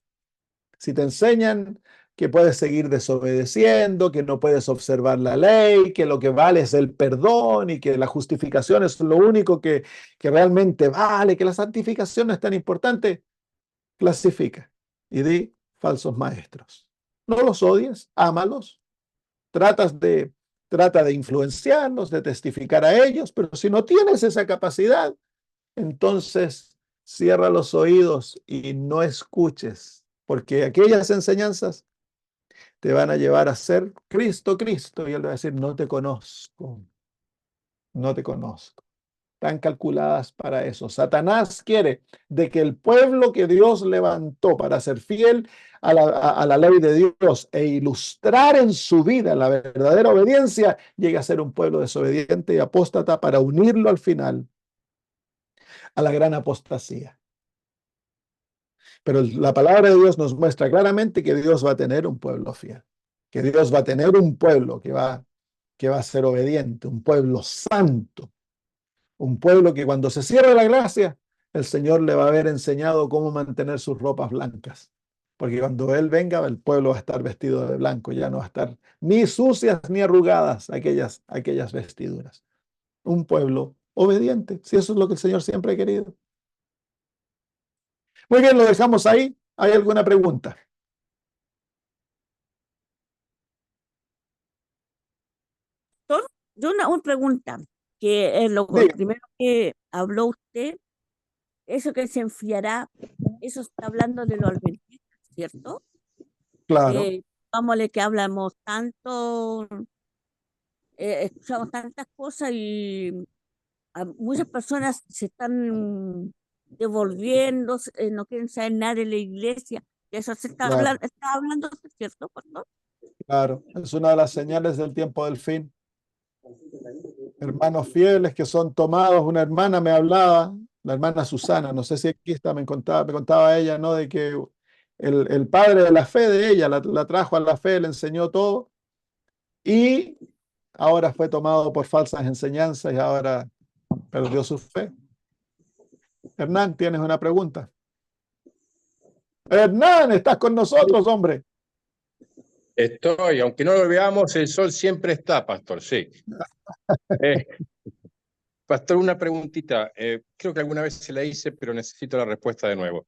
si te enseñan que puedes seguir desobedeciendo, que no puedes observar la ley, que lo que vale es el perdón y que la justificación es lo único que realmente vale, que la santificación no es tan importante, clasifica y di falsos maestros. No los odies, ámalos, trata de influenciarlos, de testificar a ellos, pero si no tienes esa capacidad, entonces cierra los oídos y no escuches, porque aquellas enseñanzas te van a llevar a ser Cristo, Cristo. Y Él va a decir, no te conozco, no te conozco. Están calculadas para eso. Satanás quiere de que el pueblo que Dios levantó para ser fiel a la ley de Dios e ilustrar en su vida la verdadera obediencia, llegue a ser un pueblo desobediente y apóstata para unirlo al final a la gran apostasía. Pero la palabra de Dios nos muestra claramente que Dios va a tener un pueblo fiel, que Dios va a tener un pueblo que va a ser obediente, un pueblo santo. Un pueblo que cuando se cierre la gracia, el Señor le va a haber enseñado cómo mantener sus ropas blancas. Porque cuando Él venga, el pueblo va a estar vestido de blanco, ya no va a estar ni sucias ni arrugadas aquellas vestiduras. Un pueblo obediente, si eso es lo que el Señor siempre ha querido. Muy bien, lo dejamos ahí. ¿Hay alguna pregunta? Doctor, yo una pregunta, que es lo Diga, primero que habló usted, eso que se enfriará, eso está hablando de los adventistas, ¿cierto? claro, Que, vámonos, que hablamos tanto, escuchamos tantas cosas y muchas personas se están devolviendo, no quieren saber nada de la iglesia. De eso se claro, está hablando, ¿cierto, pastor? claro. Es una de las señales del tiempo del fin. Hermanos fieles que son tomados. Una hermana me hablaba, la hermana Susana, no sé si aquí está, me contaba ella, ¿no? De que el padre de la fe de ella la trajo a la fe, le enseñó todo y ahora fue tomado por falsas enseñanzas y ahora perdió su fe. Hernán, ¿tienes una pregunta? Hernán, estás con nosotros, hombre. Estoy, aunque no lo veamos, el sol siempre está, pastor, sí. Eh, Pastor, una preguntita. Creo que alguna vez se la hice, pero necesito la respuesta de nuevo.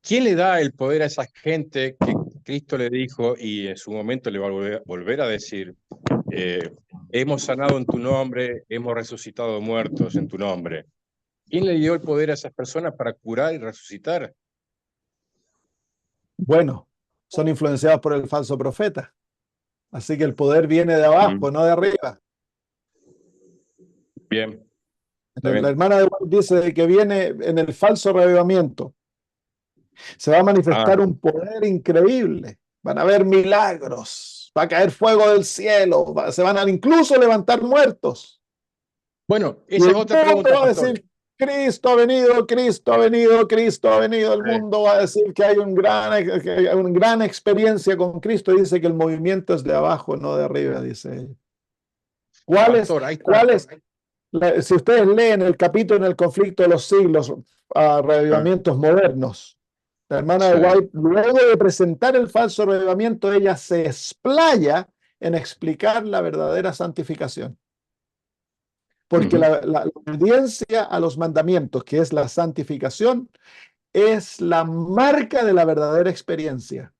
¿Quién le da el poder a esa gente que Cristo le dijo y en su momento le va a volver a decir, hemos sanado en tu nombre, hemos resucitado muertos en tu nombre? ¿Quién le dio el poder a esas personas para curar y resucitar? Bueno, son influenciados por el falso profeta. Así que el poder viene de abajo, no de arriba. Bien, está La bien. hermana de Juan dice que viene en el falso reavivamiento. Se va a Ah, manifestar un poder increíble. Van a haber milagros. Va a caer fuego del cielo. Se van a incluso levantar muertos. bueno, Y esa el es otra mundo pregunta, va a pastor. decir, Cristo ha venido, Cristo ha venido, Cristo ha venido. El Eh, mundo va a decir que hay que hay una gran experiencia con Cristo. Y dice que el movimiento es de abajo, no de arriba, dice ella. ¿Cuáles, Pastor, ahí está. cuáles si ustedes leen el capítulo en el conflicto de los siglos, Ah, reavivamientos modernos, la hermana de sí. White, luego de presentar el falso reavivamiento, ella se explaya en explicar la verdadera santificación. Porque Ujú. la obediencia a los mandamientos, que es la santificación, es la marca de la verdadera experiencia.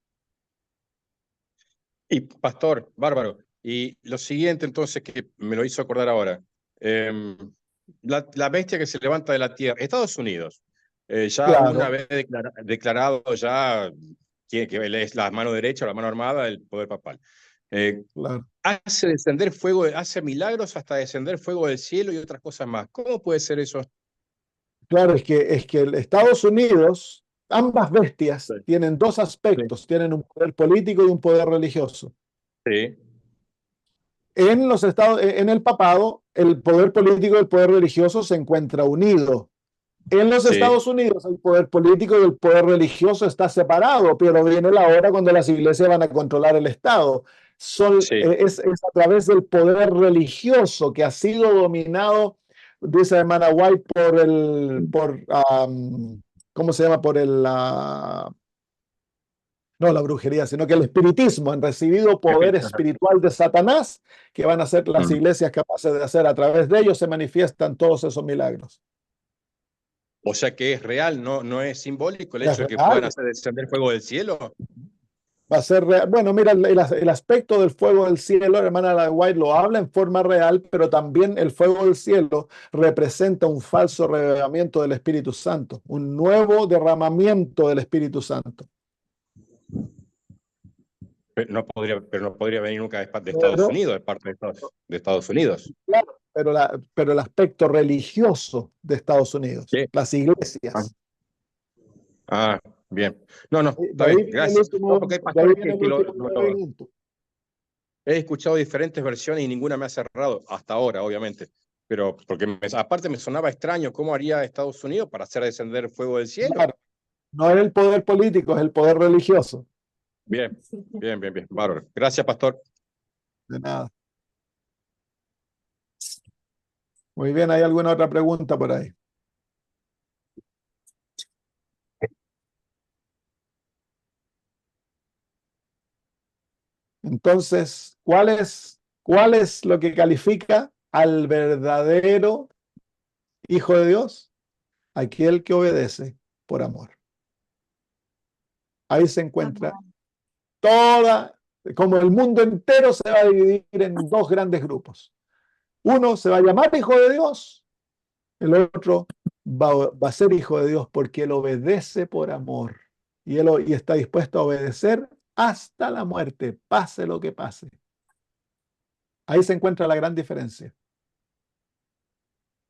Y pastor, bárbaro. Y lo siguiente entonces que me lo hizo acordar ahora. La bestia que se levanta de la tierra, Estados Unidos, ya una Claro, vez declarado ya que él es la mano derecha o la mano armada del poder papal. claro. Hace descender fuego, hace milagros hasta descender fuego del cielo y otras cosas más. ¿Cómo puede ser eso? Claro, es que Estados Unidos, ambas Sí, bestias tienen dos sí, aspectos, tienen un poder político y un poder religioso. sí, En los estados, en el papado, el poder político y el poder religioso se encuentra unido. En los sí, Estados Unidos, el poder político y el poder religioso está separado, pero viene la hora cuando las iglesias van a controlar el Estado. sí. Es a través del poder religioso que ha sido dominado, dice la hermana White, ¿cómo se llama? No la brujería, sino que el espiritismo. Han recibido poder Ajá. espiritual de Satanás que van a ser las Mm. iglesias capaces de hacer. A través de ellos se manifiestan todos esos milagros. O sea que es real, no es simbólico el Es hecho de que puedan real. hacer descender fuego del cielo. Va a ser real. Bueno, mira, el aspecto del fuego del cielo, la hermana White lo habla en forma real, pero también el fuego del cielo representa un falso revelamiento del Espíritu Santo, un nuevo derramamiento del Espíritu Santo. Pero no podría venir nunca de Estados Pero, Unidos, de parte de Estados Unidos. claro, pero el aspecto religioso de Estados Unidos, Sí. las iglesias. Ah, bien. No, De está ahí bien, viene el gracias. último, No, porque hay de ahí pastores viene el que último movimiento. he escuchado diferentes versiones y ninguna me ha cerrado hasta ahora, obviamente. Pero porque aparte me sonaba extraño cómo haría Estados Unidos para hacer descender el fuego del cielo. Claro, no es el poder político, es el poder religioso. Bien, bárbaro. Gracias, pastor. De nada. Muy bien, ¿hay alguna otra pregunta por ahí? Entonces, ¿cuál es lo que califica al verdadero Hijo de Dios? Aquel que obedece por amor. Ahí se encuentra como el mundo entero se va a dividir en dos grandes grupos. Uno se va a llamar Hijo de Dios, el otro va a ser Hijo de Dios porque él obedece por amor y está dispuesto a obedecer hasta la muerte, pase lo que pase. Ahí se encuentra la gran diferencia.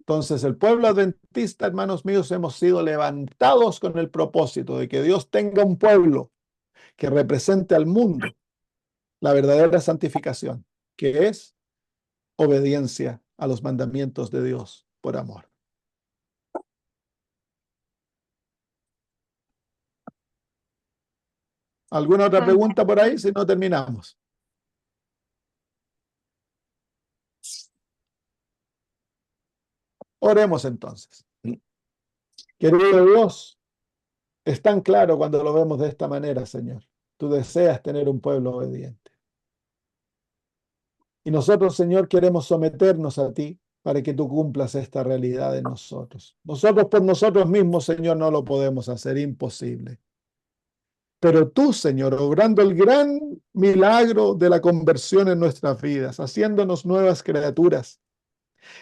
Entonces, el pueblo adventista, hermanos míos, hemos sido levantados con el propósito de que Dios tenga un pueblo que represente al mundo la verdadera santificación, que es obediencia a los mandamientos de Dios por amor. ¿Alguna otra pregunta por ahí? Si no, terminamos. Oremos entonces. Querido Dios, es tan claro cuando lo vemos de esta manera, Señor. Tú deseas tener un pueblo obediente. Y nosotros, Señor, queremos someternos a ti para que tú cumplas esta realidad en nosotros. Nosotros por nosotros mismos, Señor, no lo podemos hacer, imposible. Pero tú, Señor, obrando el gran milagro de la conversión en nuestras vidas, haciéndonos nuevas criaturas,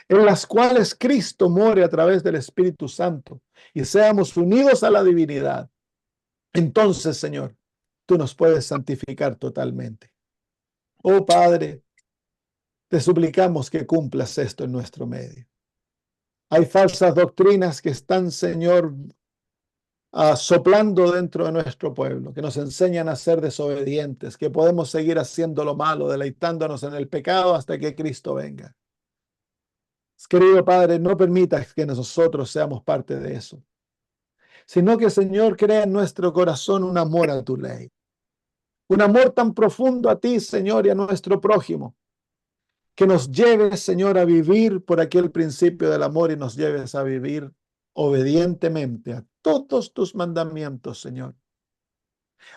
en las cuales Cristo more a través del Espíritu Santo y seamos unidos a la divinidad. Entonces, Señor, tú nos puedes santificar totalmente. Oh Padre, te suplicamos que cumplas esto en nuestro medio. Hay falsas doctrinas que están, Señor, soplando dentro de nuestro pueblo, que nos enseñan a ser desobedientes, que podemos seguir haciendo lo malo, deleitándonos en el pecado hasta que Cristo venga. Querido Padre, no permitas que nosotros seamos parte de eso, sino que, Señor, crea en nuestro corazón un amor a tu ley, un amor tan profundo a ti, Señor, y a nuestro prójimo, que nos lleves, Señor, a vivir por aquel principio del amor y nos lleves a vivir obedientemente a todos tus mandamientos, Señor.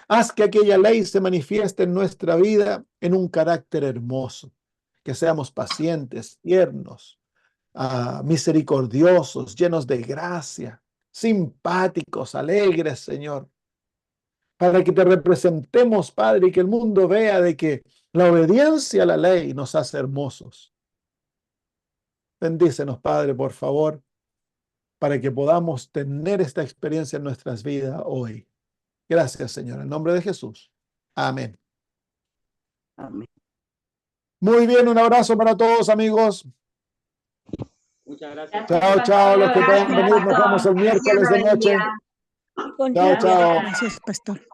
Haz que aquella ley se manifieste en nuestra vida en un carácter hermoso, que seamos pacientes, tiernos, misericordiosos, llenos de gracia, simpáticos, alegres, Señor, para que te representemos, Padre, y que el mundo vea de que la obediencia a la ley nos hace hermosos. Bendícenos, Padre, por favor, para que podamos tener esta experiencia en nuestras vidas hoy. Gracias, Señor, en nombre de Jesús. Amén. Amén. Muy bien, un abrazo para todos, amigos. Muchas gracias. Chao, chao, los que puedan venir, nos vemos el miércoles de noche. Con Chao, lluvia. chao. Gracias, pastor.